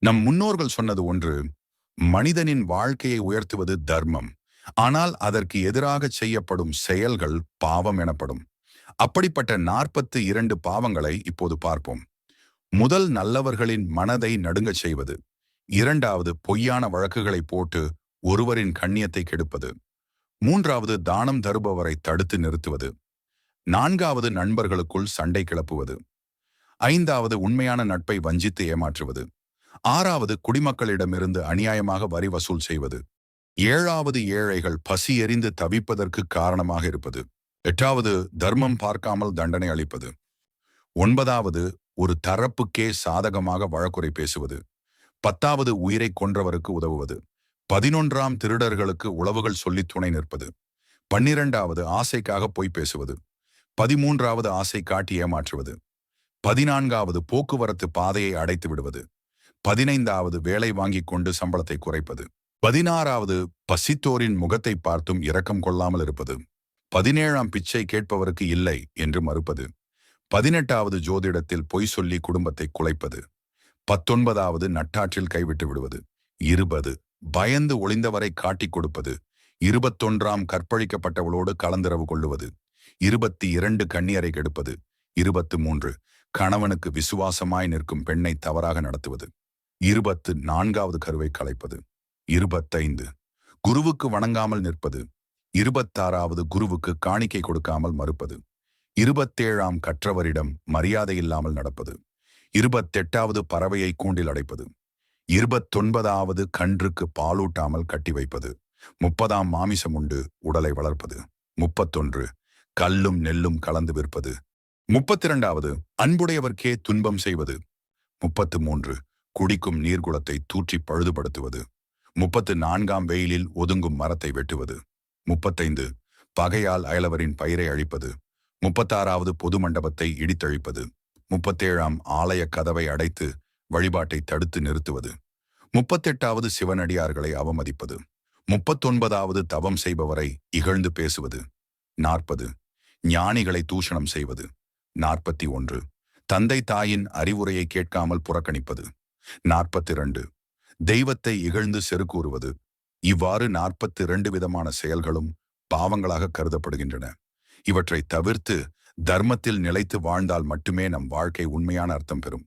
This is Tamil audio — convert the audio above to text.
நம் முன்னோர்கள் சொன்னது ஒன்று, மனிதனின் வாழ்க்கையை உயர்த்துவது தர்மம். ஆனால் அதற்கு எதிராக செய்யப்படும் செயல்கள் பாவம் எனப்படும். அப்படிப்பட்ட 42 பாவங்களை இப்போது பார்ப்போம். முதல், நல்லவர்களின் மனதை நடுங்கச் செய்வது. இரண்டாவது, பொய்யான வழக்குகளை போட்டு ஒருவரின் கண்ணியத்தை கெடுப்பது. மூன்றாவது, தானம் தருபவரை தடுத்து நிறுத்துவது. நான்காவது, நண்பர்களுக்குள் சண்டை கிளப்புவது. ஐந்தாவது, உண்மையான நட்பை வஞ்சித்து ஏமாற்றுவது. ஆறாவது, குடிமக்களிடமிருந்து அநியாயமாக வரி வசூல் செய்வது. ஏழாவது, ஏழைகள் பசி எறிந்து தவிப்பதற்கு காரணமாக இருப்பது. எட்டாவது, தர்மம் பார்க்காமல் தண்டனை அளிப்பது. ஒன்பதாவது, ஒரு தரப்புக்கே சாதகமாக வழக்குரை பேசுவது. பத்தாவது, உயிரை கொன்றவருக்கு உதவுவது. 11ஆம், திருடர்களுக்கு உளவுகள் சொல்லி துணை நிற்பது. 12வது, ஆசைக்காக பொய் பேசுவது. 13வது, ஆசை காட்டி ஏமாற்றுவது. 14வது, போக்குவரத்து பாதையை அடைத்து விடுவது. 15வது, வேலை வாங்கிக் கொண்டு சம்பளத்தை குறைப்பது. 16வது, பசித்தோரின் முகத்தை பார்த்தும் இரக்கம் கொள்ளாமல் இருப்பது. 17ஆம், பிச்சை கேட்பவருக்கு இல்லை என்று மறுப்பது. 18வது, ஜோதிடத்தில் பொய் சொல்லி குடும்பத்தை குலைப்பது. 19வது, நட்டாற்றில் கைவிட்டு விடுவது. 20, பயந்து ஒளிந்தவரை காட்டிக் கொடுப்பது. 21ஆம், கற்பழிக்கப்பட்டவளோடு கலந்துறவு கொள்ளுவது. 22, கண்ணியரை கெடுப்பது. 23, கணவனுக்கு விசுவாசமாய் நிற்கும் பெண்ணை தவறாக நடத்துவது. 24வது, கருவை கலைப்பது. 25, குருவுக்கு வணங்காமல் நிற்பது. 26வது, குருவுக்கு காணிக்கை கொடுக்காமல் மறுப்பது. 27ஆம், கற்றவரிடம் மரியாதை இல்லாமல் நடப்பது. 28வது, பறவையை கூண்டில் அடைப்பது. 29வது, கன்றுக்கு பாலூட்டாமல் கட்டி வைப்பது. 30ஆம், மாமிசம் உண்டு உடலை வளர்ப்பது. 31, கல்லும் நெல்லும் கலந்து விற்பது. 32வது, அன்புடையவர்க்கே துன்பம் செய்வது. 33, குடிக்கும் நீர்குளத்தை தூற்றி பழுதுபடுத்துவது. 34ஆம், வெயிலில் ஒதுங்கும் மரத்தை வெட்டுவது. 35, பகையால் அயலவரின் பயிரை அழிப்பது. 36வது, பொது மண்டபத்தை இடித்தழிப்பது. 37ஆம், ஆலய கதவை அடைத்து வழிபாட்டை தடுத்து நிறுத்துவது. 38வது, சிவனடியார்களை அவமதிப்பது. 39வது, தவம் செய்பவரை இகழ்ந்து பேசுவது. 40, ஞானிகளை தூஷணம் செய்வது. 41, தந்தை தாயின் அறிவுரையை கேட்காமல் புறக்கணிப்பது. 42, தெய்வத்தை இகழ்ந்து செருக்கூறுவது. இவ்வாறு 42 விதமான செயல்களும் பாவங்களாக கருதப்படுகின்றன. இவற்றை தவிர்த்து தர்மத்தில் நிலைத்து வாழ்ந்தால் மட்டுமே நம் வாழ்க்கை உண்மையான அர்த்தம் பெறும்.